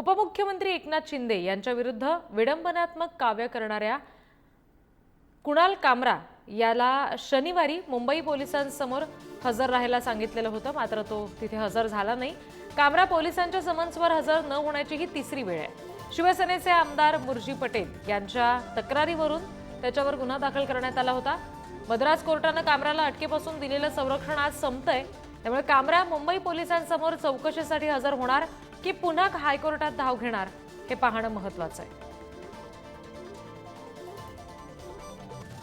उपमुख्यमंत्री एकनाथ शिंदे यांच्या विरुद्ध विडंबनात्मक काव्य करणाऱ्या कुणाल कामरा याला शनिवारी मुंबई पोलिसांसमोर हजर राहायला सांगितलेलं होतं, मात्र तो तिथे हजर झाला नाही। कामरा पोलिसांच्या समन्सवर हजर न होण्याची ही तिसरी वेळ आहे। शिवसेनेचे आमदार मुर्जी पटेल यांच्या तक्रारीवरून त्याच्यावर गुन्हा दाखल करण्यात आला होता। मद्रास कोर्टाने कामराला अटकेपासून दिलेलं संरक्षण आज संपतंय, त्यामुळे कामरा मुंबई पोलिसांसमोर चौकशीसाठी हजर होणार की पुन्हा हायकोर्टात धाव घेणार हे पाहणं महत्त्वाचं आहे।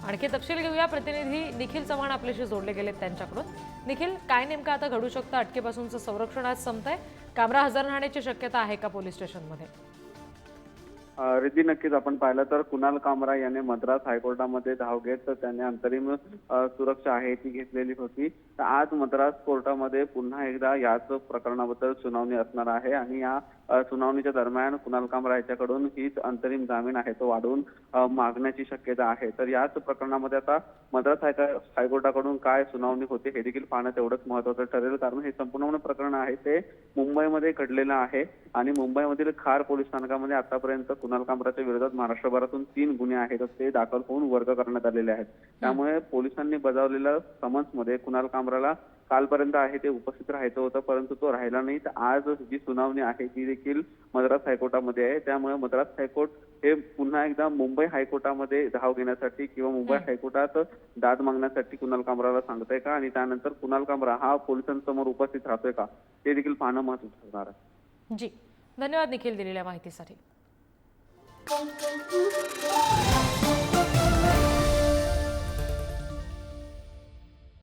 आणखी तपशील घेऊया, प्रतिनिधी निखिल चव्हाण आपल्याशी जोडले गेलेत त्यांच्याकडून। निखिल, काय नेमकं आता घडू शकतं? अटकेपासूनचं संरक्षण आज संपतंय, कामरा हजर राहण्याची शक्यता आहे का पोलीस स्टेशनमध्ये? रिद्धी, नक्कीच आपण पाहिलं तर कुणाल कामरा याने मद्रास हायकोर्टामध्ये धाव घेत तर त्याने अंतरिम सुरक्षा आहे ती घेतलेली होती। तर आज मद्रास कोर्टामध्ये पुन्हा एकदा याच प्रकरणाबद्दल सुनावणी असणार आहे आणि या सुनावणीच्या दरम्यान कुणाल कामरा याच्याकडून हीच अंतरिम जामीन आहे तो वाढवून मागण्याची शक्यता आहे। तर याच प्रकरणामध्ये आता मद्रास हायकोर्टाकडून काय सुनावणी होते हे देखील पाहणं तेवढंच महत्त्वाचं ठरेल, कारण हे संपूर्ण प्रकरण आहे ते मुंबईमध्ये घडलेलं आहे आणि मुंबईमधील खार पोलीस स्थानकामध्ये आतापर्यंत कुणाल कामराच्या विरोधात महाराष्ट्रभरातून 3 गुन्हे आहेत ते दाखल होऊन वर्ग करण्यात आलेले आहेत। त्यामुळे पोलिसांनी बजावलेल्या समन्समध्ये कुणाल कामराला कालपर्यंत आहे ते उपस्थित राहायचं होतं, परंतु तो राहिला नाही। तर आज जी सुनावणी आहे ती देखील मद्रास हायकोर्टामध्ये आहे, त्यामुळे मद्रास हायकोर्ट हे पुन्हा एकदा मुंबई हायकोर्टामध्ये धाव घेण्यासाठी किंवा मुंबई हायकोर्टात दाद मागण्यासाठी कुणाल कामराला सांगतंय का आणि त्यानंतर कुणाल कामरा हा पोलिसांसमोर उपस्थित राहतोय का ते देखील पाहणं महत्त्वाचं ठरणार आहे। जी, धन्यवाद निखिल दिलेल्या माहितीसाठी।